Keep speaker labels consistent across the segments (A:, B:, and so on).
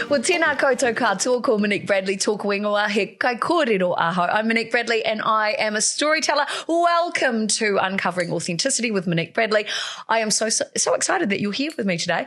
A: Well, tēnā koutou katoa, ko Monique Bradley, tōku ingoa, he kai kōrero aho. I'm Monique Bradley and I am a storyteller. Welcome to Uncovering Authenticity with Monique Bradley. I am so excited that you're here with me today.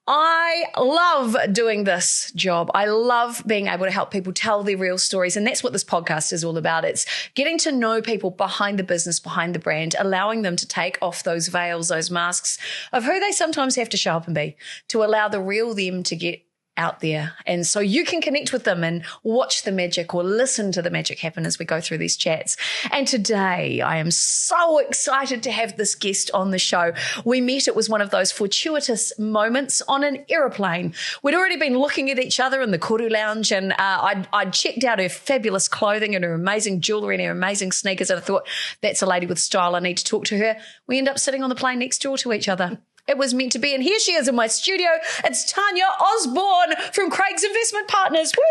A: I love doing this job. I love being able to help people tell their real stories, and that's what this podcast is all about. It's getting to know people behind the business, behind the brand, allowing them to take off those veils, those masks of who they sometimes have to show up and be, to allow the real them to get out there. And so you can connect with them and watch the magic or listen to the magic happen as we go through these chats. And today I am so excited to have this guest on the show. We met, it was one of those fortuitous moments on an aeroplane. We'd already been looking at each other in the Koru Lounge, and I'd checked out her fabulous clothing and her amazing jewellery and her amazing sneakers, and I thought, that's a lady with style, I need to talk to her. We end up sitting on the plane next door to each other. It was meant to be. And here she is in my studio. It's Tanya Osborne from Craig's Investment Partners. Woo!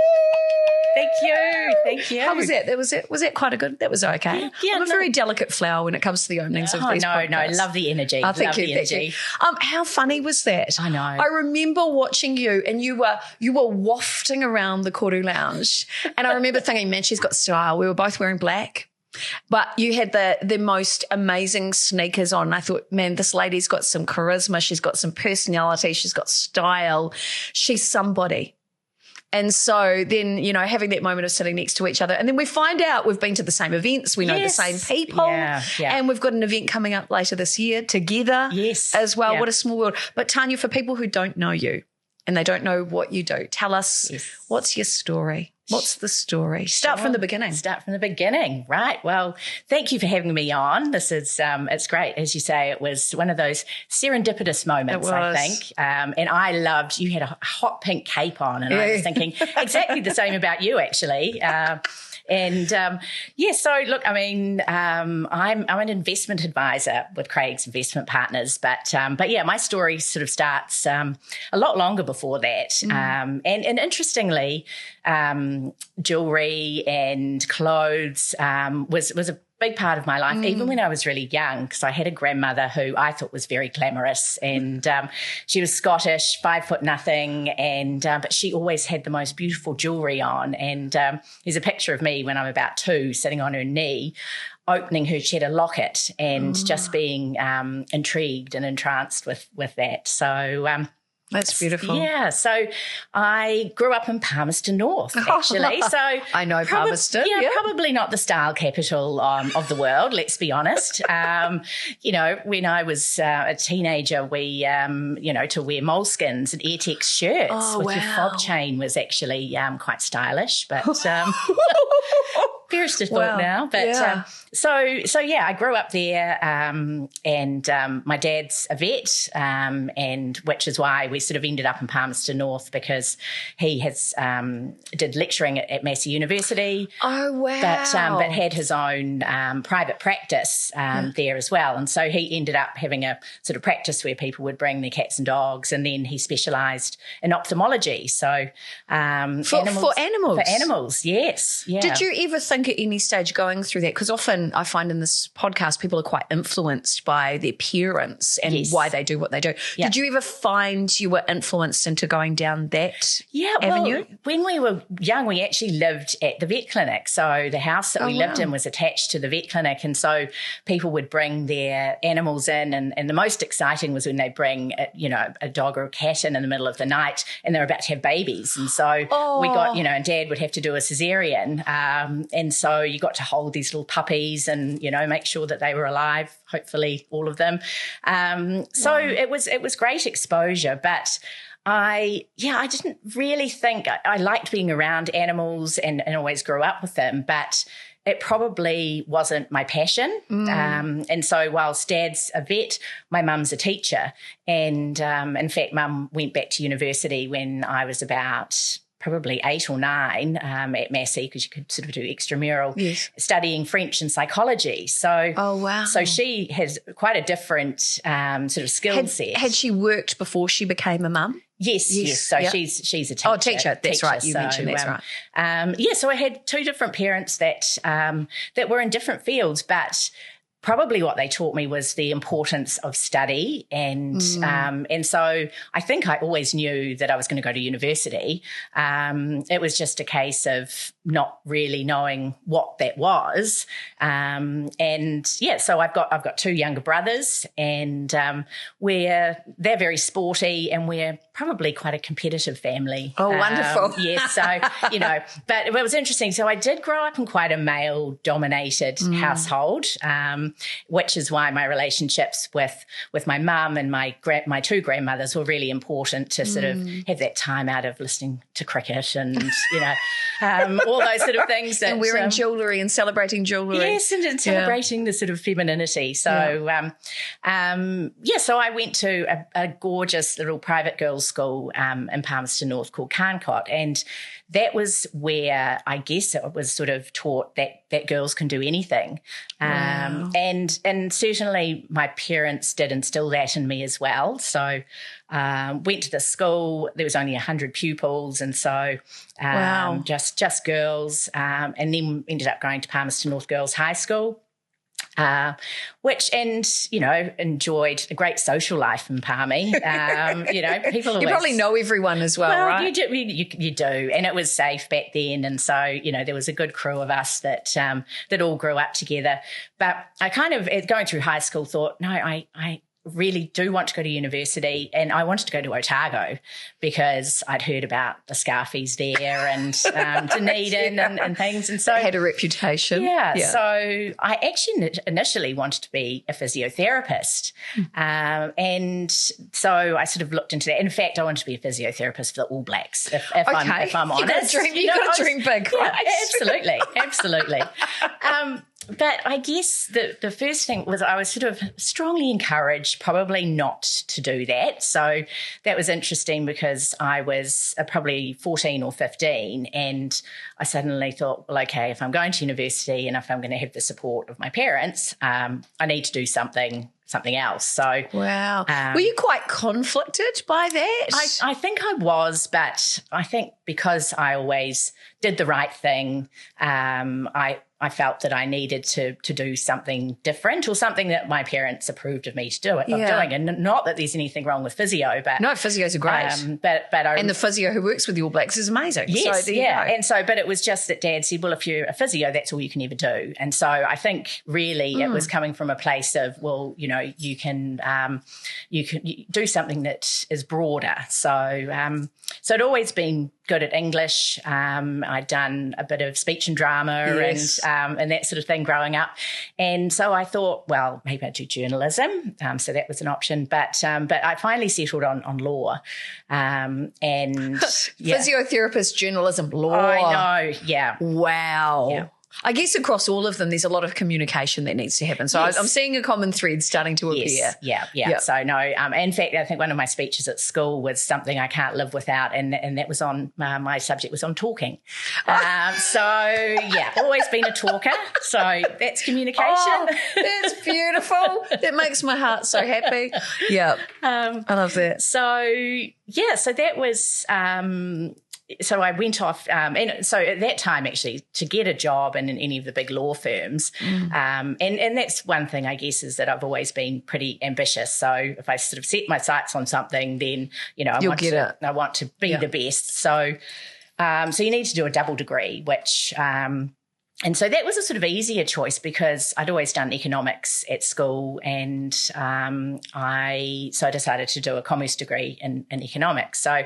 B: Thank you.
A: How was that? Was that quite a good? That was okay.
B: Yeah,
A: I'm a very delicate flower when it comes to the openings of these podcasts.
B: No, love the energy.
A: Thank you. How funny was that?
B: I know.
A: I remember watching you, and you were wafting around the Koru Lounge, and I remember thinking, man, she's got style. We were both wearing black. But you had the most amazing sneakers on. I thought, man, this lady's got some charisma. She's got some personality. She's got style. She's somebody. And so then, having that moment of sitting next to each other. And then we find out we've been to the same events. We know the same people.
B: Yeah.
A: And we've got an event coming up later this year together as well. Yeah. What a small world. But Tanya, for people who don't know you and they don't know what you do, tell us, what's your story? What's the story? Start from the beginning.
B: Right. Well, thank you for having me on. This is, it's great. As you say, it was one of those serendipitous moments, I think. And I loved, you had a hot pink cape on, and I was thinking exactly the same about you, actually. So look, I mean, I'm an investment advisor with Craig's Investment Partners, but yeah, my story sort of starts a lot longer before that. And interestingly, jewelry and clothes was a big part of my life, even when I was really young, because I had a grandmother who I thought was very glamorous, and she was Scottish, 5'0", and but she always had the most beautiful jewelry on. And there's a picture of me when I'm about 2, sitting on her knee, opening her cheddar locket, and just being intrigued and entranced with that. So
A: that's beautiful.
B: Yeah. So I grew up in Palmerston North, actually. So
A: I know Palmerston.
B: Yeah, probably not the style capital of the world, let's be honest. When I was a teenager, we, to wear moleskins and Airtex shirts with your fob chain was actually quite stylish, but perish the thought now. But I grew up there, and my dad's a vet, and which is why we sort of ended up in Palmerston North, because he has did lecturing at Massey University.
A: Oh wow!
B: But had his own private practice there as well, and so he ended up having a sort of practice where people would bring their cats and dogs, and then he specialised in ophthalmology. So
A: for animals,
B: yes. Yeah.
A: Did you ever think at any stage going through that? Because often I find in this podcast people are quite influenced by their parents and why they do what they do. Did you ever find you were influenced into going down that avenue?
B: Well, when we were young, we actually lived at the vet clinic. So the house that we lived in was attached to the vet clinic, and so people would bring their animals in, and the most exciting was when they bring a dog or a cat in the middle of the night, and they're about to have babies, and so we got and Dad would have to do a cesarean, and so you got to hold these little puppies and make sure that they were alive, hopefully all of them. It was great exposure, but I didn't really think I liked being around animals and always grew up with them, but it probably wasn't my passion. And so whilst Dad's a vet, my mum's a teacher. And in fact, Mum went back to university when I was about probably 8 or 9 at Massey, because you could sort of do extramural, studying French and psychology. So, so she has quite a different sort of skill set.
A: Had she worked before she became a mum?
B: Yes. So she's a teacher.
A: Oh, teacher. That's right. You mentioned that's right.
B: So I had 2 different parents that were in different fields, but probably what they taught me was the importance of study. And so I think I always knew that I was going to go to university. It was just a case of not really knowing what that was. So I've got two younger brothers, and they're very sporty, and we're probably quite a competitive family.
A: Oh, wonderful.
B: Yes. So, but it was interesting. So I did grow up in quite a male-dominated household, which is why my relationships with my mum and my two grandmothers were really important to sort of have that time out of listening to cricket and, all those sort of things.
A: And wearing jewellery and celebrating jewellery.
B: Yes, and celebrating the sort of femininity. So, so I went to a gorgeous little private girls' school in Palmerston North called Carncott, and that was where I guess it was sort of taught that girls can do anything.
A: Wow.
B: And certainly my parents did instill that in me as well. So went to the school. There was only 100 pupils, and so just girls, and then ended up going to Palmerston North Girls High School. Enjoyed a great social life in Palmy. People always,
A: you probably know everyone as well, right?
B: You do, and it was safe back then, and so there was a good crew of us that all grew up together. But I kind of, going through high school, thought, no, I really do want to go to university, and I wanted to go to Otago because I'd heard about the Scarfies there and Dunedin and things, and so
A: it had a reputation.
B: Yeah, so I actually initially wanted to be a physiotherapist, and so I sort of looked into that. In fact, I wanted to be a physiotherapist for the All Blacks. If I'm honest,
A: you got to dream big, right?
B: Absolutely. But I guess the first thing was I was sort of strongly encouraged probably not to do that. So that was interesting because I was probably 14 or 15, and I suddenly thought, well, okay, if I'm going to university and if I'm going to have the support of my parents, I need to do something else. So
A: wow. Were you quite conflicted by that?
B: I think I was, but I think because I always did the right thing, I felt that I needed to do something different, or something that my parents approved of me doing. And not that there's anything wrong with physio, but
A: no, physios are great. And the physio who works with the All Blacks is amazing.
B: Yes,
A: so
B: and so, but it was just that Dad said, well, if you're a physio, that's all you can ever do. And so I think really it was coming from a place of, well, you can do something that is broader. So I'd always been good at English. I'd done a bit of speech and drama,
A: yes,
B: and that sort of thing growing up. And so I thought, well, maybe I'd do journalism. So that was an option. But I finally settled on law.
A: Physiotherapist, journalism, law.
B: I know, yeah.
A: Wow.
B: Yeah.
A: I guess across all of them, there's a lot of communication that needs to happen. So
B: yes,
A: I'm seeing a common thread starting to appear.
B: Yeah. So no, in fact, I think one of my speeches at school was something I can't live without, and that was on my subject was on talking. Always been a talker. So that's communication.
A: Oh, that's beautiful. That makes my heart so happy. Yeah, I love that.
B: So that was. So I went off, and so at that time, actually, to get a job in any of the big law firms, and that's one thing, I guess, is that I've always been pretty ambitious. So if I sort of set my sights on something, then I want to be the best. So you need to do a double degree, which. And so that was a sort of easier choice because I'd always done economics at school, and I decided to do a commerce degree in economics. So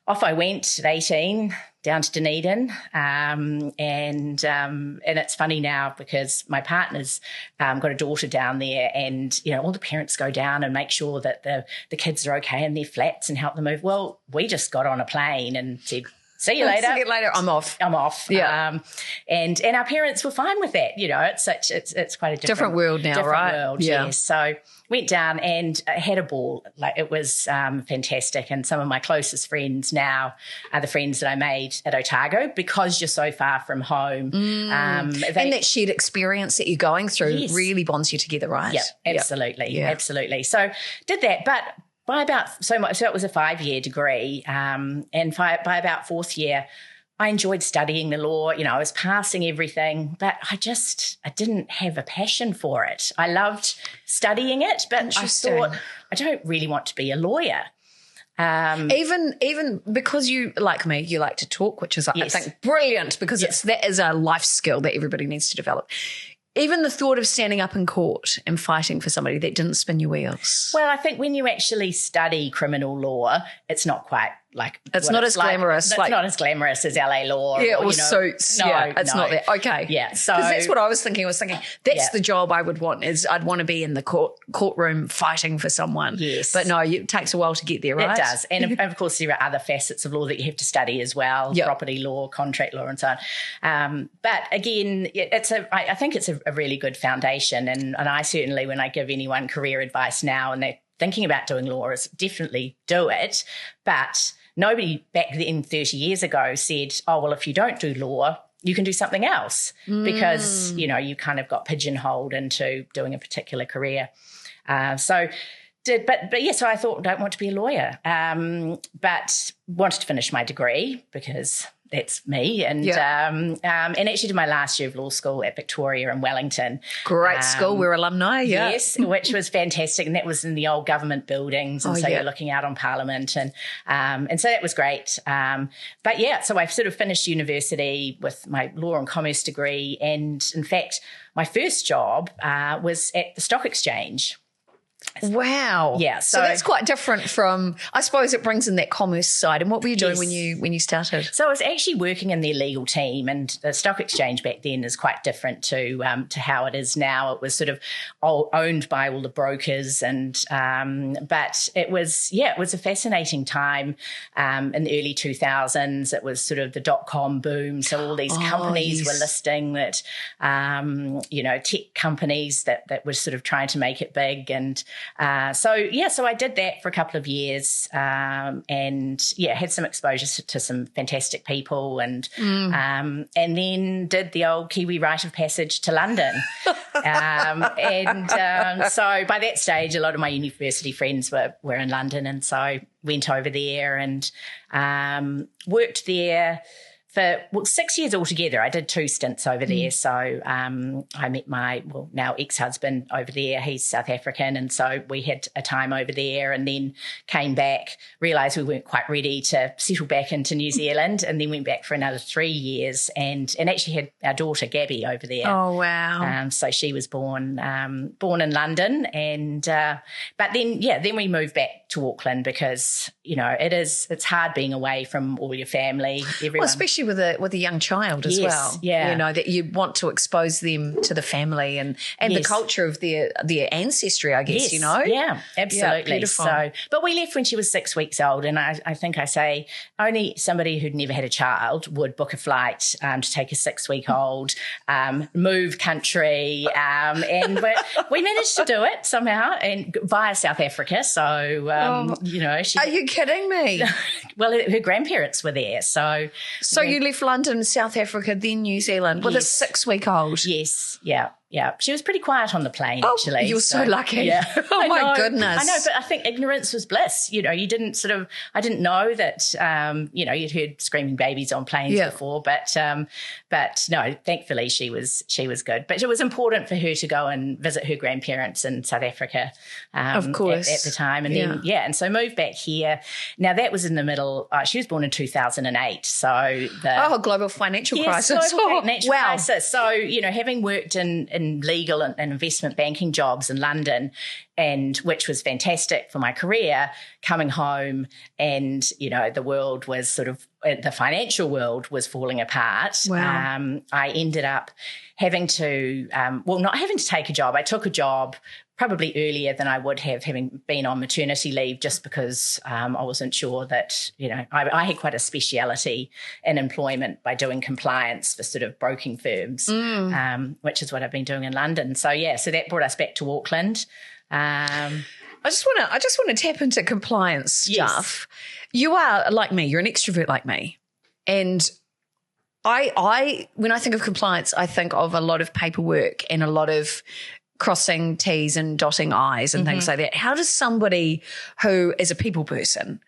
B: off I went at 18 down to Dunedin, and it's funny now because my partner's got a daughter down there, and all the parents go down and make sure that the kids are okay in their flats and help them move. Well, we just got on a plane and said, see you later.
A: See you later. I'm off.
B: Yeah. And our parents were fine with that. It's quite a different
A: world now, right?
B: World, yeah. Yes. So went down and had a ball. Like, it was fantastic. And some of my closest friends now are the friends that I made at Otago because you're so far from home.
A: And that shared experience that you're going through really bonds you together, right?
B: Yeah, absolutely. Yeah. Absolutely. So did that. But so it was a 5-year degree, and by about fourth year, I enjoyed studying the law. I was passing everything, but I didn't have a passion for it. I loved studying it, but I thought, I don't really want to be a lawyer.
A: Even because you, like me, you like to talk, which is, I think, brilliant, because that is a life skill that everybody needs to develop. Even the thought of standing up in court and fighting for somebody, that didn't spin your wheels.
B: Well, I think when you actually study criminal law, it's not quite like
A: it's not as glamorous.
B: It's not as glamorous as LA law.
A: Or suits.
B: No,
A: it's not that. Okay.
B: Yeah. So
A: because that's what I was thinking. That's the job I would want. Is I'd want to be in the courtroom fighting for someone.
B: Yes.
A: But no, it takes a while to get there, right?
B: It does. And of course, there are other facets of law that you have to study as well: property law, contract law, and so on. But again, I think it's a really good foundation. And I certainly, when I give anyone career advice now, and they're thinking about doing law, is definitely do it. But nobody back then 30 years ago said, oh, well, if you don't do law, you can do something else because, you kind of got pigeonholed into doing a particular career. So I thought, don't want to be a lawyer, but wanted to finish my degree because that's me. And actually did my last year of law school at Victoria in Wellington.
A: Great school, we're alumni,
B: Yes, which was fantastic. And that was in the old government buildings. And you're looking out on Parliament. And so that was great. So I sort of finished university with my law and commerce degree. And in fact, my first job was at the stock exchange.
A: Wow.
B: Yeah.
A: So that's quite different from, I suppose it brings in that commerce side. And what were you doing when you started?
B: So I was actually working in their legal team, and the stock exchange back then is quite different to how it is now. It was sort of owned by all the brokers, and but it was a fascinating time in the early 2000s. It was sort of the .com boom. So all these companies were listing that, tech companies that were sort of trying to make it big. And so I did that for a couple of years, and had some exposure to some fantastic people, and then did the old Kiwi rite of passage to London. So by that stage, a lot of my university friends were in London, and so went over there and worked there for 6 years altogether. I did 2 stints over there. So I met my, now ex-husband over there. He's South African. And so we had a time over there, and then came back, realised we weren't quite ready to settle back into New Zealand, and then went back for another 3 years and actually had our daughter Gabby over there.
A: Oh, wow.
B: So she was born in London. And but then we moved back to Auckland because, it's hard being away from all your family, everyone.
A: Well, especially with a young child as well.
B: Yeah.
A: That you want to expose them to the family and the culture of their ancestry, I guess,
B: Yeah, absolutely.
A: Yeah, beautiful.
B: So, but we left when she was 6 weeks old, and I think I say only somebody who'd never had a child would book a flight to take a 6-week-old, move country, and we managed to do it somehow, and via South Africa. So, are
A: you kidding me?
B: Well, her grandparents were there, so
A: you left London, South Africa, then New Zealand with a 6-week-old.
B: Yes, yeah. She was pretty quiet on the plane, actually.
A: You were so lucky.
B: Yeah.
A: Oh, my goodness.
B: I know, but I think ignorance was bliss. You didn't I didn't know that, you'd heard screaming babies on planes before, but no, thankfully she was good. But it was important for her to go and visit her grandparents in South Africa,
A: of course,
B: at the time. And then, and so moved back here. Now, that was in the middle, she was born in 2008. So
A: global financial crisis.
B: Global financial crisis. So, having worked in legal and investment banking jobs in London, and which was fantastic for my career, coming home and, the world was the financial world was falling apart.
A: Wow.
B: I ended up having to, not having to take a job. I took a job probably earlier than I would have, having been on maternity leave, just because I wasn't sure that, I had quite a speciality in employment by doing compliance for sort of broking firms, which is what I've been doing in London. So, so that brought us back to Auckland.
A: I just want to tap into compliance stuff. You are like me. You're an extrovert like me. And I when I think of compliance, I think of a lot of paperwork and a lot of crossing T's and dotting I's and things like that. How does somebody who is a people person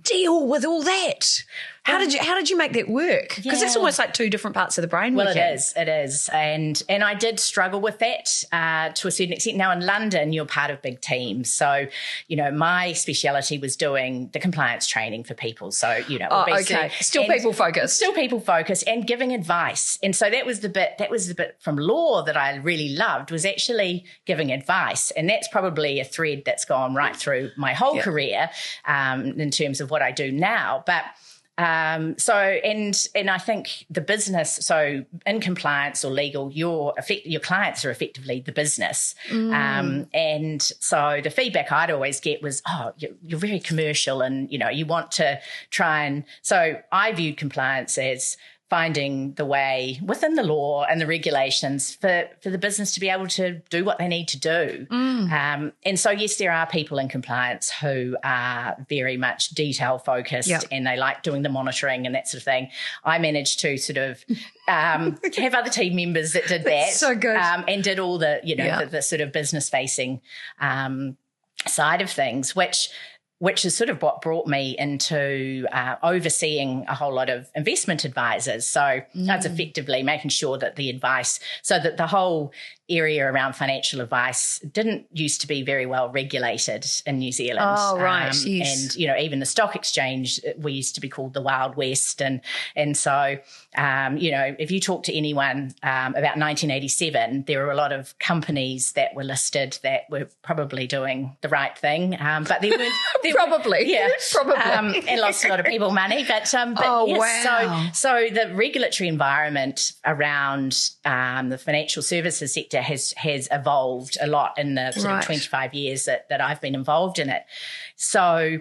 A: deal with all that? How did you make that work? Because it's almost like two different parts of the brain.
B: Well, it is. And I did struggle with that to a certain extent. Now, in London, you're part of big teams. So, my speciality was doing the compliance training for people. So,
A: okay. Still people focused
B: and giving advice. And so that was the bit from law that I really loved, was actually giving advice. And that's probably a thread that's gone right through my whole career in terms of what I do now. But and I think the business, so in compliance or legal, your clients are effectively the business. And so the feedback I'd always get was, you're very commercial and, you want to try and, so I viewed compliance as finding the way within the law and the regulations for the business to be able to do what they need to do. And so, yes, there are people in compliance who are very much detail focused and they like doing the monitoring and that sort of thing. I managed to sort of have other team members that did that.
A: So good.
B: And did all the, the sort of business facing side of things, which is sort of what brought me into overseeing a whole lot of investment advisors. So that's effectively making sure that the advice, so that the whole area around financial advice didn't used to be very well regulated in New Zealand.
A: Oh, right. Yes.
B: And, even the stock exchange, we used to be called the Wild West. And so, if you talk to anyone about 1987, there were a lot of companies that were listed that were probably doing the right thing. But they weren't.
A: Probably.
B: Yeah.
A: Probably.
B: And lost a lot of people money. But
A: wow.
B: So the regulatory environment around the financial services sector has evolved a lot in the sort of 25 years that I've been involved in it. So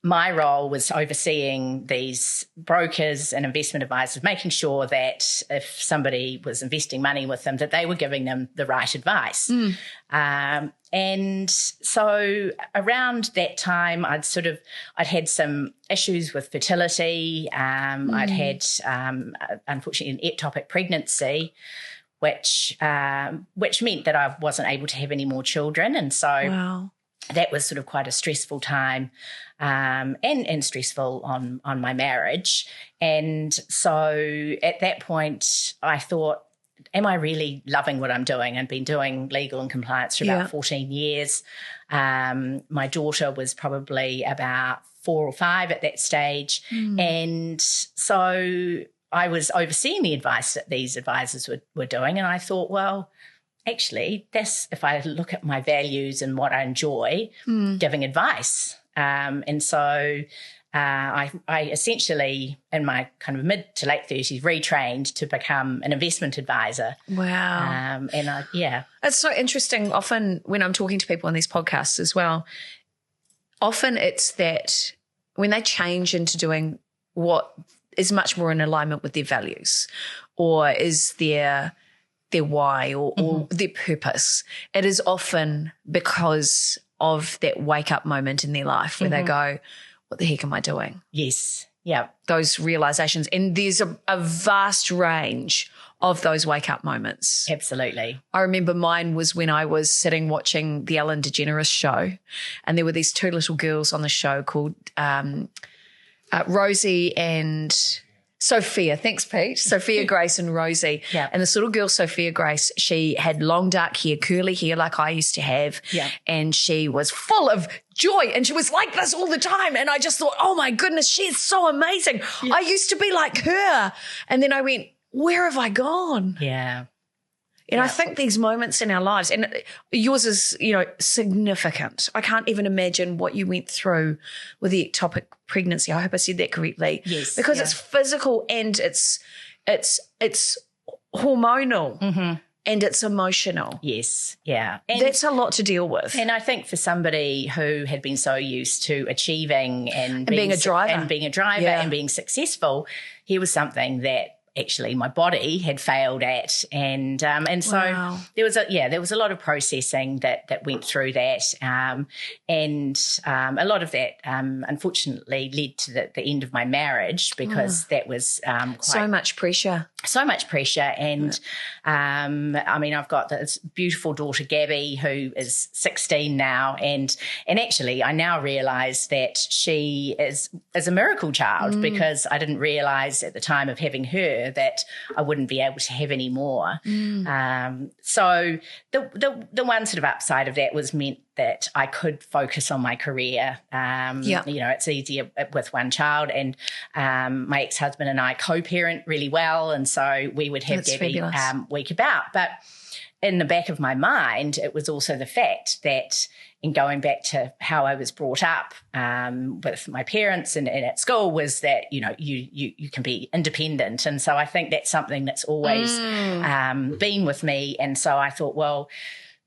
B: my role was overseeing these brokers and investment advisors, making sure that if somebody was investing money with them, that they were giving them the right advice. And so around that time, I'd had some issues with fertility. I'd had, unfortunately, an ectopic pregnancy, which meant that I wasn't able to have any more children. And so that was sort of quite a stressful time, and stressful on my marriage. And so at that point, I thought, am I really loving what I'm doing? I'd been doing legal and compliance for about 14 years. My daughter was probably about 4 or 5 at that stage. And so I was overseeing the advice that these advisors were doing. And I thought, well, actually, if I look at my values and what I enjoy, giving advice. And so I essentially, in my kind of mid to late 30s, retrained to become an investment advisor.
A: Wow.
B: It's
A: so interesting. Often when I'm talking to people on these podcasts as well, often it's that when they change into doing what is much more in alignment with their values, or is their why or their purpose, it is often because of that wake-up moment in their life where they go, what the heck am I doing?
B: Yes. Yeah.
A: Those realizations. And there's a vast range of those wake-up moments.
B: Absolutely.
A: I remember mine was when I was sitting watching the Ellen DeGeneres show, and there were these 2 little girls on the show called Rosie and Sophia. Thanks, Pete. Sophia Grace and Rosie.
B: Yeah.
A: And this little girl, Sophia Grace, she had long dark hair, curly hair like I used to have.
B: Yeah.
A: And she was full of joy and she was like this all the time. And I just thought, oh my goodness, she is so amazing. Yeah. I used to be like her. And then I went, where have I gone?
B: Yeah.
A: And I think these moments in our lives, and yours is, significant. I can't even imagine what you went through with the ectopic pregnancy. I hope I said that correctly.
B: Yes.
A: Because it's physical and it's hormonal and it's emotional.
B: Yes. Yeah.
A: And that's a lot to deal with.
B: And I think for somebody who had been so used to achieving and
A: being a driver
B: and being successful, here was something that actually my body had failed at, and so
A: Wow.
B: there was a lot of processing that went through that, and a lot of that unfortunately led to the end of my marriage, because that was quite
A: So much pressure.
B: And I mean, I've got this beautiful daughter Gabby, who is 16 now, and actually I now realise that she is a miracle child, because I didn't realise at the time of having her that I wouldn't be able to have any more. So the one sort of upside of that was meant that I could focus on my career. It's easier with one child, and my ex-husband and I co-parent really well, and so we would have Gabby week about. But in the back of my mind, it was also the fact that, in going back to how I was brought up with my parents and at school, was that, you can be independent. And so I think that's something that's always been with me. And so I thought, well,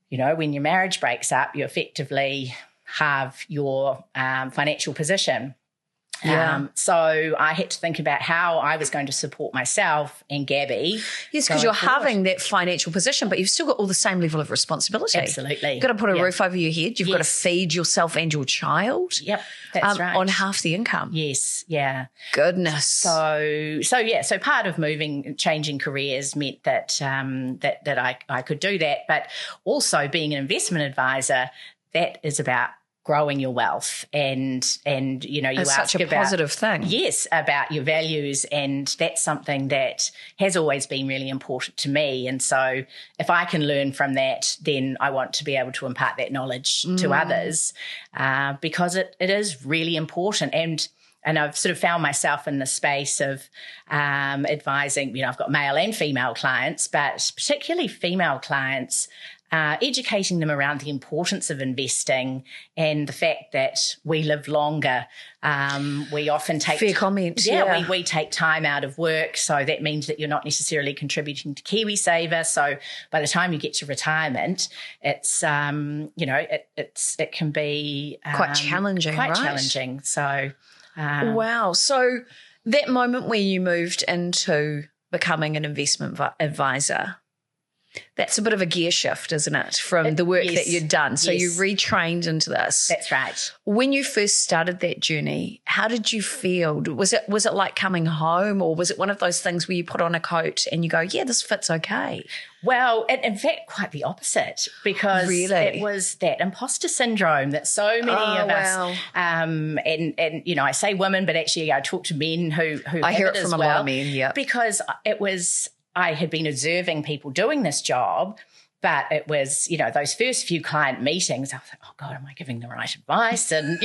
B: when your marriage breaks up, you effectively have your financial position. So I had to think about how I was going to support myself and Gabby.
A: Yes, because you're having that financial position, but you've still got all the same level of responsibility.
B: Absolutely.
A: You've got to put a roof over your head. You've got to feed yourself and your child.
B: Yep, that's right.
A: On half the income.
B: Yes, yeah.
A: Goodness.
B: So part of changing careers meant that I could do that, but also being an investment advisor, that is about growing your wealth, and you
A: it's
B: ask
A: such a
B: about
A: positive thing.
B: Yes, about your values, and that's something that has always been really important to me. And so if I can learn from that, then I want to be able to impart that knowledge to others, because it is really important. And I've sort of found myself in the space of advising, I've got male and female clients, but particularly female clients, educating them around the importance of investing and the fact that we live longer. We often take...
A: Fair comment, yeah.
B: We take time out of work, so that means that you're not necessarily contributing to KiwiSaver. So by the time you get to retirement, it's, it can be...
A: quite challenging,
B: Quite
A: right?
B: challenging, so...
A: Wow. So that moment where you moved into becoming an investment advisor, that's a bit of a gear shift, isn't it, from the work that you'd done? So you retrained into this.
B: That's right.
A: When you first started that journey, how did you feel? Was it like coming home, or was it one of those things where you put on a coat and you go, yeah, this fits okay?
B: Well, in fact, quite the opposite, because it was that imposter syndrome that so many of us, and I say women, but actually I talk to men who
A: I hear it
B: from
A: a lot of men, yeah,
B: because I had been observing people doing this job, but it was, those first few client meetings, I was like, oh God, am I giving the right advice? And,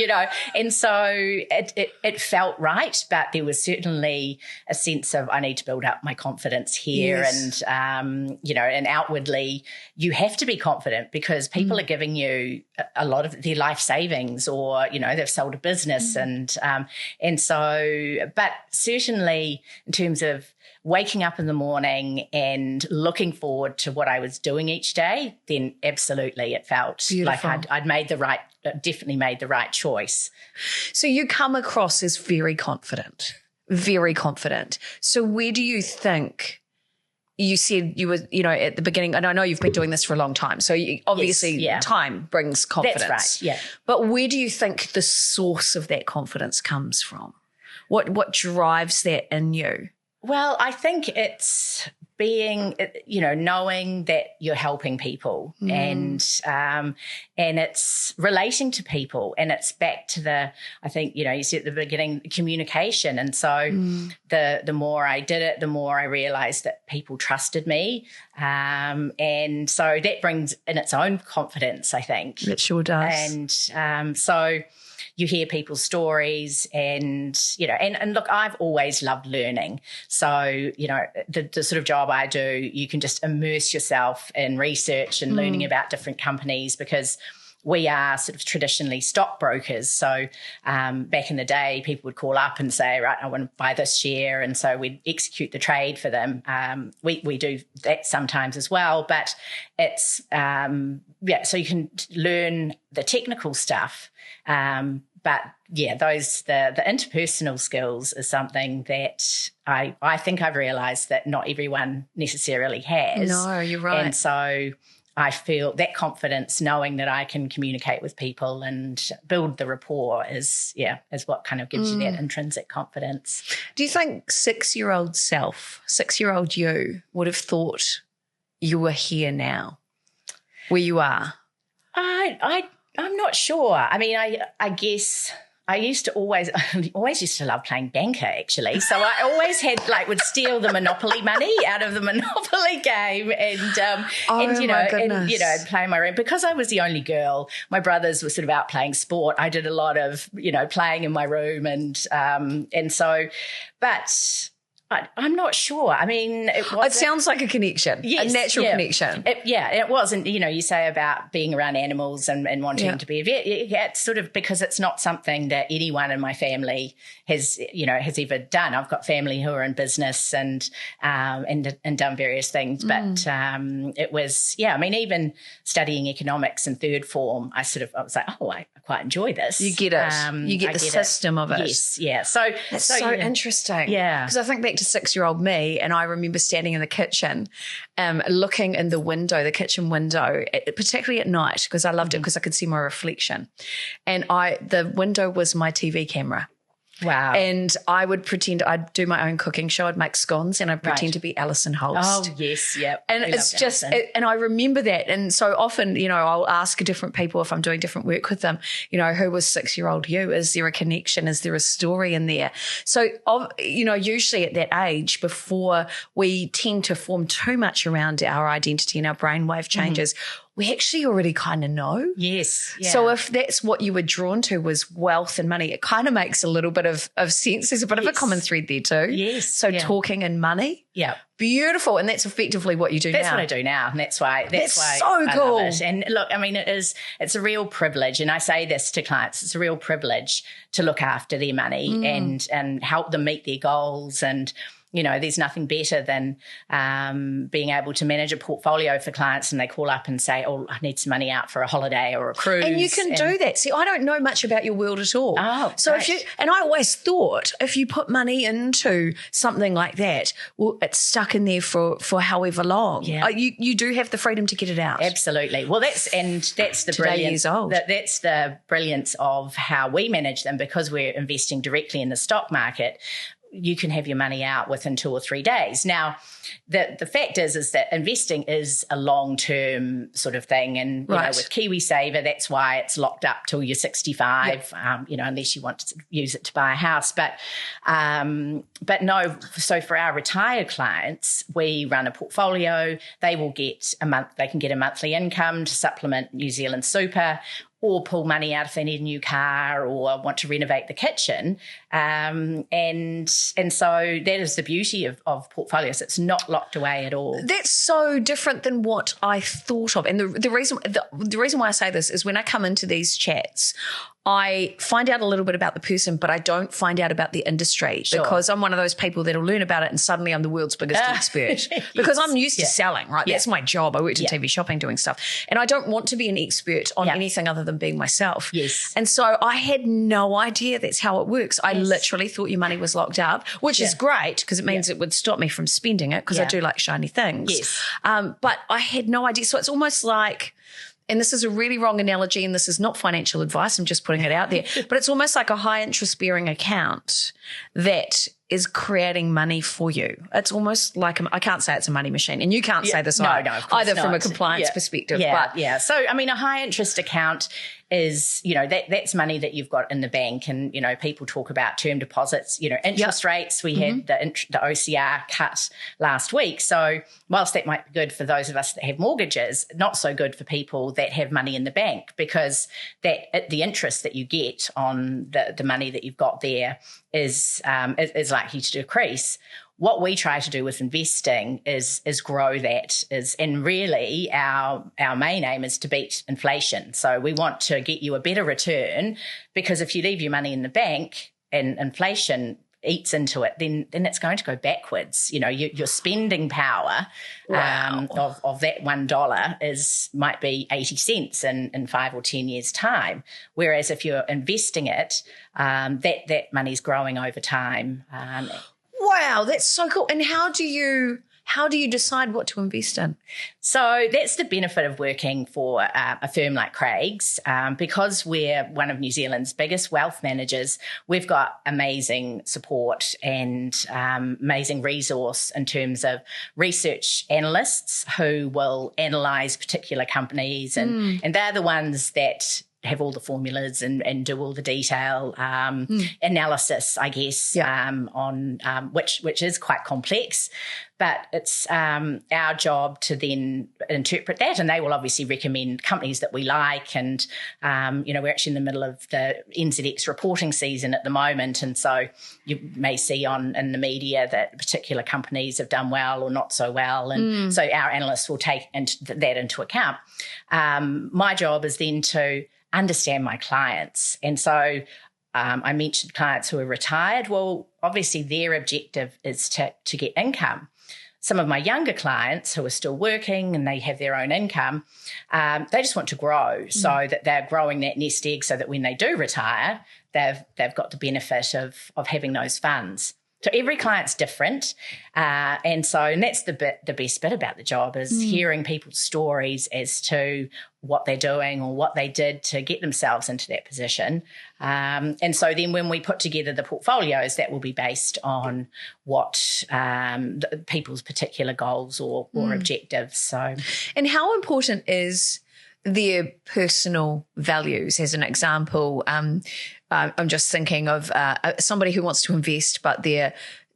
B: and so it felt right, but there was certainly a sense of, I need to build up my confidence here. Yes. And, and outwardly you have to be confident, because people are giving you a lot of their life savings, or, they've sold a business. And so, but certainly in terms of waking up in the morning and looking forward to what I was doing each day, then absolutely it felt beautiful. Like I'd definitely made the right choice.
A: So you come across as very confident, very confident. So where do you think, you said you were, at the beginning, and I know you've been doing this for a long time, so obviously time brings confidence.
B: That's right, yeah.
A: But where do you think the source of that confidence comes from? What drives that in you?
B: Well, I think it's being, knowing that you're helping people, and it's relating to people, and it's back to I think, you said at the beginning, communication. And so the more I did it, the more I realized that people trusted me. And so that brings in its own confidence, I think.
A: It sure does.
B: And so you hear people's stories, and, and look, I've always loved learning. So, the sort of job I do, you can just immerse yourself in research and learning about different companies, because we are sort of traditionally stockbrokers. So back in the day, people would call up and say, right, I want to buy this share. And so we'd execute the trade for them. We do that sometimes as well, but it's, so you can learn the technical stuff, But yeah, the interpersonal skills is something that I think I've realised that not everyone necessarily has.
A: No, you're right.
B: And so I feel that confidence, knowing that I can communicate with people and build the rapport is what kind of gives you that intrinsic confidence.
A: Do you think 6-year-old you would have thought you were here now, where you are?
B: I'm not sure. I mean, I guess I used to always used to love playing banker, actually. So I always would steal the Monopoly money out of the Monopoly game and play my room. Because I was the only girl, my brothers were sort of out playing sport. I did a lot of, playing in my room and so, but I'm not sure. I mean,
A: it sounds like a connection, a natural connection.
B: It wasn't, you say about being around animals and wanting to be a vet. It's sort of because it's not something that anyone in my family has ever done. I've got family who are in business and done various things. But it was, I mean, even studying economics in third form, I was like, I quite enjoy this.
A: You get it. You get the system of it.
B: Yes, yeah. So
A: that's so interesting.
B: Yeah.
A: Because I think back to 6-year-old me, and I remember standing in the kitchen, looking in the kitchen window, particularly at night, because I loved it because I could see my reflection. And the window was my TV camera.
B: Wow.
A: And I would pretend I'd do my own cooking show. I'd make scones and I'd pretend to be Alison Holst.
B: Oh, yes, yeah.
A: And it's just, and I remember that. And so often, I'll ask different people if I'm doing different work with them, who was 6-year-old you? Is there a connection? Is there a story in there? So, usually at that age, before we tend to form too much around our identity and our brainwave changes, we actually already kind of know.
B: Yes. Yeah.
A: So if that's what you were drawn to was wealth and money, it kind of makes a little bit of sense. There's a bit of a common thread there too.
B: Yes.
A: So talking and money.
B: Yeah.
A: Beautiful. And that's effectively what you do
B: now. That's
A: now.
B: what I do now. And that's why
A: so cool.
B: I love it. And look, I mean, it's a real privilege. And I say this to clients, it's a real privilege to look after their money and help them meet their goals. And there's nothing better than being able to manage a portfolio for clients and they call up and say, oh, I need some money out for a holiday or a cruise.
A: And you can do that. See, I don't know much about your world at all.
B: Oh,
A: so
B: great.
A: I always thought if you put money into something like that, well, it's stuck in there for however long.
B: Yeah.
A: You do have the freedom to get it out.
B: Absolutely. Well, that's the brilliance. That's the brilliance of how we manage them, because we're investing directly in the stock market. You can have your money out within 2 or 3 days. Now, the fact is that investing is a long-term sort of thing. And, with KiwiSaver, that's why it's locked up till you're 65, unless you want to use it to buy a house. But no, so for our retired clients, we run a portfolio. They will get they can get a monthly income to supplement New Zealand super, or pull money out if they need a new car or want to renovate the kitchen. And so that is the beauty of portfolios. It's not locked away at all.
A: That's so different than what I thought of. And the reason why I say this is when I come into these chats, I find out a little bit about the person, but I don't find out about the industry because I'm one of those people that'll learn about it and suddenly I'm the world's biggest expert because I'm used to selling, right? That's my job. I worked in TV shopping doing stuff. And I don't want to be an expert on anything other than being myself.
B: Yes.
A: And so I had no idea that's how it works. I literally thought your money was locked up, which is great because it means it would stop me from spending it because I do like shiny things.
B: Yes.
A: But I had no idea. So it's almost like, and this is a really wrong analogy and this is not financial advice, I'm just putting it out there, but it's almost like a high interest bearing account that is creating money for you. It's almost like, I can't say it's a money machine, and you can't say this either from a compliance perspective.
B: So, I mean, a high interest account is, that's money that you've got in the bank, and, people talk about term deposits, interest rates. We had the OCR cut last week. So whilst that might be good for those of us that have mortgages, not so good for people that have money in the bank, because the interest that you get on the money that you've got there is likely to decrease. What we try to do with investing is grow that, and really our main aim is to beat inflation. So we want to get you a better return, because if you leave your money in the bank and inflation eats into it, then it's going to go backwards. You know, your spending power of that $1 might be 80 cents in 5 or 10 years' time. Whereas if you're investing it, that money's growing over time.
A: Wow, that's so cool. And how do you decide what to invest in?
B: So that's the benefit of working for a firm like Craig's. Because we're one of New Zealand's biggest wealth managers, we've got amazing support and amazing resource in terms of research analysts who will analyse particular companies, and they're the ones that have all the formulas and do all the detail analysis, I guess, on which is quite complex. But it's our job to then interpret that, and they will obviously recommend companies that we like. And, we're actually in the middle of the NZX reporting season at the moment, and so you may see in the media that particular companies have done well or not so well, and so our analysts will take that into account. My job is then to understand my clients. And so I mentioned clients who are retired. Well, obviously their objective is to get income. Some of my younger clients who are still working and they have their own income, they just want to grow so that they're growing that nest egg so that when they do retire, they've got the benefit of having those funds. So every client's different, and that's the best bit about the job is hearing people's stories as to what they're doing or what they did to get themselves into that position. And so then when we put together the portfolios, that will be based on what people's particular goals or objectives. So,
A: and how important is their personal values? As an example, I'm just thinking of somebody who wants to invest, but they're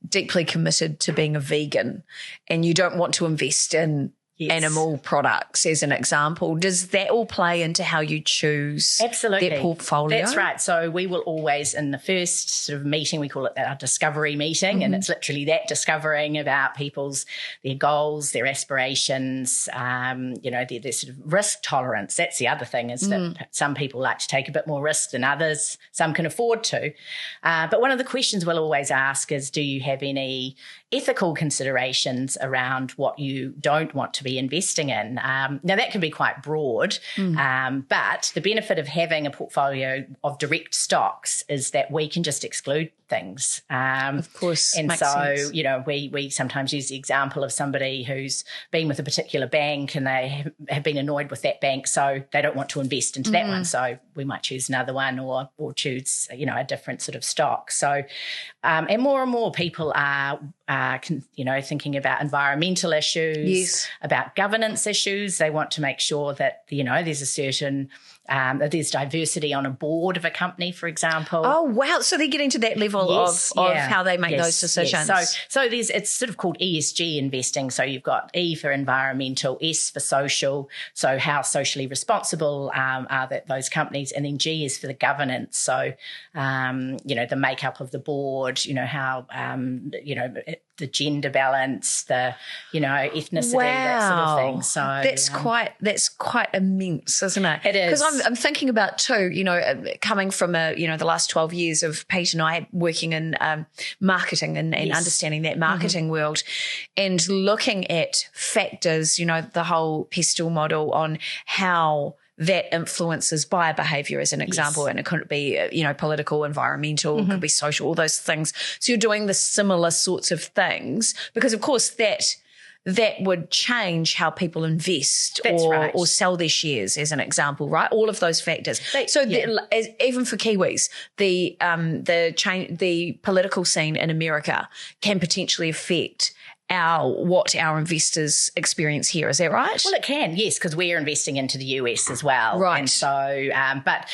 A: deeply committed to being a vegan, and you don't want to invest in animal products, as an example. Does that all play into how you choose their portfolio?
B: That's right. So we will always, in the first sort of meeting, we call it our discovery meeting, and it's literally that discovering about their goals, their aspirations, their sort of risk tolerance. That's the other thing, is that some people like to take a bit more risk than others. Some can afford to. But one of the questions we'll always ask is, do you have any ethical considerations around what you don't want to be investing in? Now, that can be quite broad, but the benefit of having a portfolio of direct stocks is that we can just exclude things.
A: Of course.
B: And so, sense. We sometimes use the example of somebody who's been with a particular bank and they have been annoyed with that bank, so they don't want to invest into that one. So we might choose another one or choose, a different sort of stock. So, and more people are thinking about environmental issues, about governance issues. They want to make sure that, there's a certain, that there's diversity on a board of a company, for example.
A: Oh, wow. So they're getting to that level of how they make those decisions.
B: Yes. So it's sort of called ESG investing. So you've got E for environmental, S for social. So how socially responsible are those companies? And then G is for the governance. So, the makeup of the board, how, the gender balance, the, ethnicity, that sort of thing. So
A: that's quite immense, isn't it?
B: It is.
A: Because I'm thinking about too, coming from the last 12 years of Pete and I working in marketing and understanding that marketing world, and looking at factors, the whole pestle model on how that influences buyer behaviour, as an example. And it could be, political, environmental, it could be social, all those things. So you're doing the similar sorts of things, because of course that would change how people invest or sell their shares, as an example, right? All of those factors. Even for Kiwis, the political scene in America can potentially affect what our investors experience here. Is that right?
B: Well, it can, yes, because we're investing into the US as well.
A: Right.
B: And so, but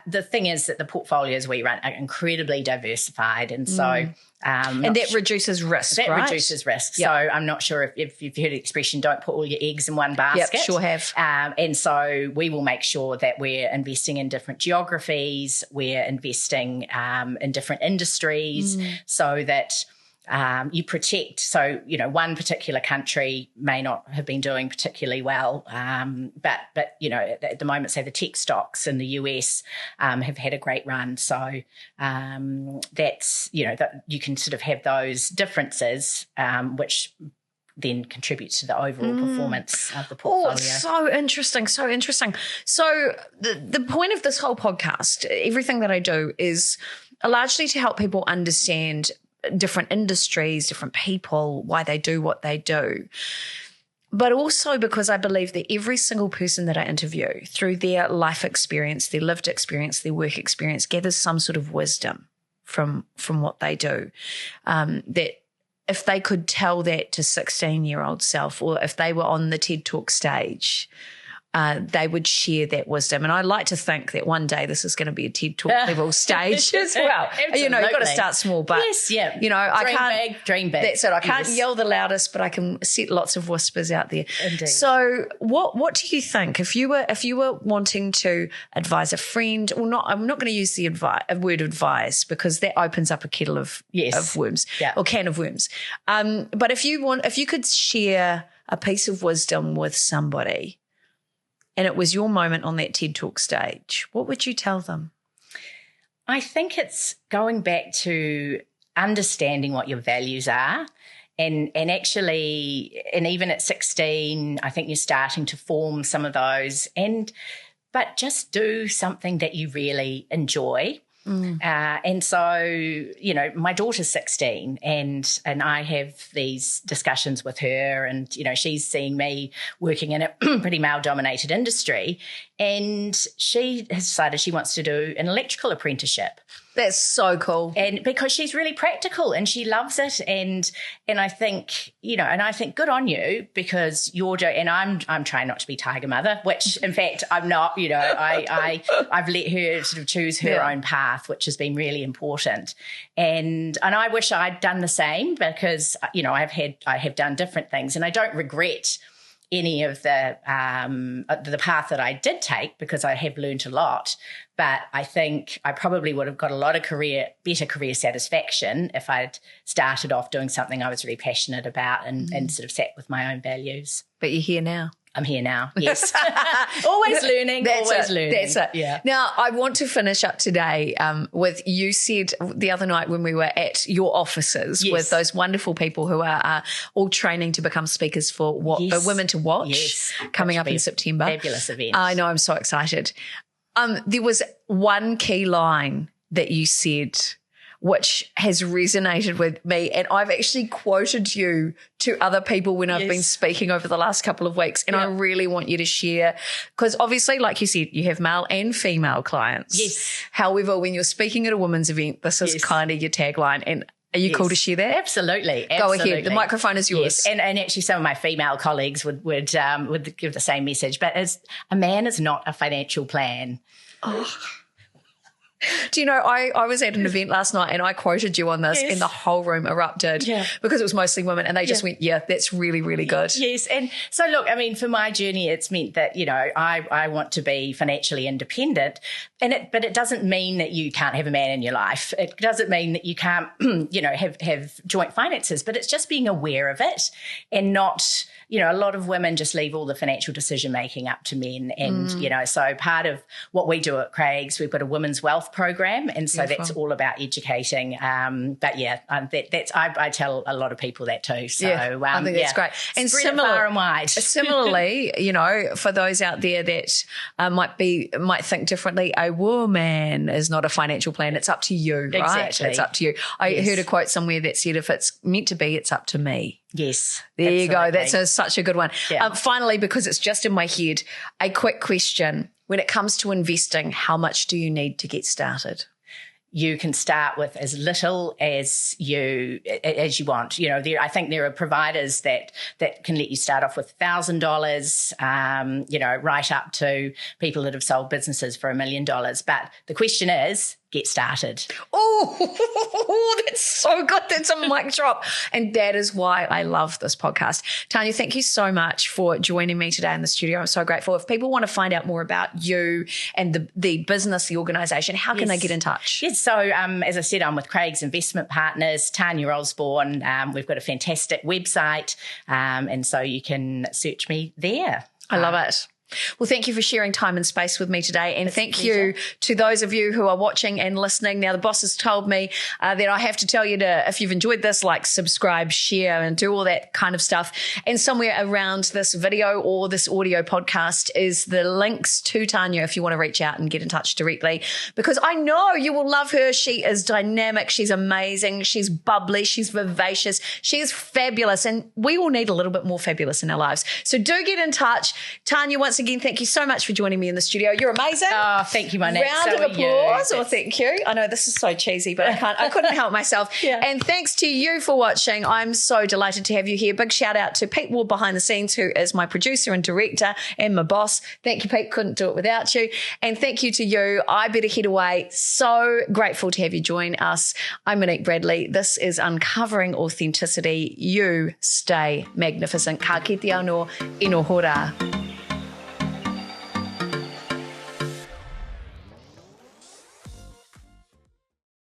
B: the thing is that the portfolios we run are incredibly diversified, and so
A: and that reduces risk.
B: That
A: right?
B: reduces risk. Yep. So I'm not sure if you've heard the expression, don't put all your eggs in one basket.
A: Yep, sure have.
B: And so we will make sure that we're investing in different geographies, we're investing in different industries, so that you protect. So, one particular country may not have been doing particularly well, but at the moment, say the tech stocks in the US have had a great run. So that's, that you can sort of have those differences, which then contributes to the overall performance of the portfolio.
A: Oh, it's so interesting, so interesting. So the point of this whole podcast, everything that I do is largely to help people understand different industries, different people, why they do what they do. But also because I believe that every single person that I interview, through their life experience, their lived experience, their work experience, gathers some sort of wisdom from what they do. That if they could tell that to 16-year-old self, or if they were on the TED Talk stage, they would share that wisdom. And I like to think that one day this is going to be a TED Talk level stage as well.
B: Absolutely.
A: You've got to start small, but
B: yes, yeah.
A: Dream big. That's it. I can't yell the loudest, but I can set lots of whispers out there.
B: Indeed.
A: So what do you think if you were wanting to advise a friend, or not? I'm not going to use the word advice, because that opens up a kettle of worms, or can of worms. But if you could share a piece of wisdom with somebody, and it was your moment on that TED Talk stage, what would you tell them?
B: I think it's going back to understanding what your values are. And actually, and even at 16, I think you're starting to form some of those. But just do something that you really enjoy. And so, my daughter's 16 and I have these discussions with her, and, she's seeing me working in a pretty male-dominated industry, and she has decided she wants to do an electrical apprenticeship.
A: That's so cool.
B: And because she's really practical and she loves it. And I think, good on you, because you're doing, and I'm trying not to be tiger mother, which in fact I'm not, I've let her sort of choose her own path, which has been really important. And I wish I'd done the same, because, I have done different things, and I don't regret any of the path that I did take, because I have learned a lot. But I think I probably would have got a lot of better career satisfaction if I'd started off doing something I was really passionate about and sort of sat with my own values.
A: But you're here now.
B: I'm here now, yes. Always learning, learning.
A: That's it.
B: Yeah.
A: Now, I want to finish up today with, you said the other night when we were at your offices with those wonderful people who are all training to become speakers for Women to Watch coming up in September.
B: Fabulous event.
A: I know, I'm so excited. There was one key line that you said which has resonated with me, and I've actually quoted you to other people when I've been speaking over the last couple of weeks, and I really want you to share, because obviously, like you said, you have male and female clients.
B: Yes.
A: However, when you're speaking at a women's event, this is kind of your tagline, and are you cool to share that?
B: Absolutely.
A: Go ahead. The microphone is yours.
B: Yes. And actually some of my female colleagues would give the same message, but a man is not a financial plan.
A: Oh. Do you know, I was at an event last night and I quoted you on this and the whole room erupted because it was mostly women, and they just went, that's really, really good.
B: Yes. And so, look, I mean, for my journey, it's meant that, I want to be financially independent, but it doesn't mean that you can't have a man in your life. It doesn't mean that you can't, have joint finances, but it's just being aware of it and not, a lot of women just leave all the financial decision-making up to men. And, so part of what we do at Craig's, we've got a women's wealth program. And so that's all about educating. I tell a lot I too. So
A: I think that's great. And
B: far and wide.
A: Similarly, for those out there that might think differently, a woman is not a financial plan. It's up to you, right?
B: Exactly.
A: It's up to you. I heard a quote somewhere that said, if it's meant to be, it's up to me.
B: Yes.
A: There you go. That's such a good one. Yeah. Finally, because it's just in my head, a quick question. When it comes to investing, how much do you need to get started?
B: You can start with as little as you want. I think there are providers that can let you start off with $1,000, right up to people that have sold businesses for $1 million. But the question is, get started.
A: Oh, that's so good. That's a mic drop. And that is why I love this podcast. Tanya, thank you so much for joining me today in the studio. I'm so grateful. If people want to find out more about you and the business, the organisation, how can they get in touch?
B: Yes, so as I said, I'm with Craig's Investment Partners, Tanya Osborne. We've got a fantastic website, and so you can search me there.
A: I love it. Well, thank you for sharing time and space with me today. And thank you to those of you who are watching and listening. Now, the boss has told me that I have to tell you to, if you've enjoyed this, like, subscribe, share, and do all that kind of stuff. And somewhere around this video or this audio podcast is the links to Tanya if you want to reach out and get in touch directly, because I know you will love her. She is dynamic. She's amazing. She's bubbly. She's vivacious. She is fabulous. And we all need a little bit more fabulous in our lives. So do get in touch. Tanya, once again, thank you so much for joining me in the studio. You're amazing.
B: Oh, thank you, Monique.
A: Round of applause, or thank you. I know this is so cheesy, but I couldn't help myself.
B: Yeah.
A: And thanks to you for watching. I'm so delighted to have you here. Big shout out to Pete Ward behind the scenes, who is my producer and director and my boss. Thank you, Pete. Couldn't do it without you. And thank you to you. I better head away. So grateful to have you join us. I'm Monique Bradley. This is Uncovering Authenticity. You stay magnificent. Ka kite anō, ino hora.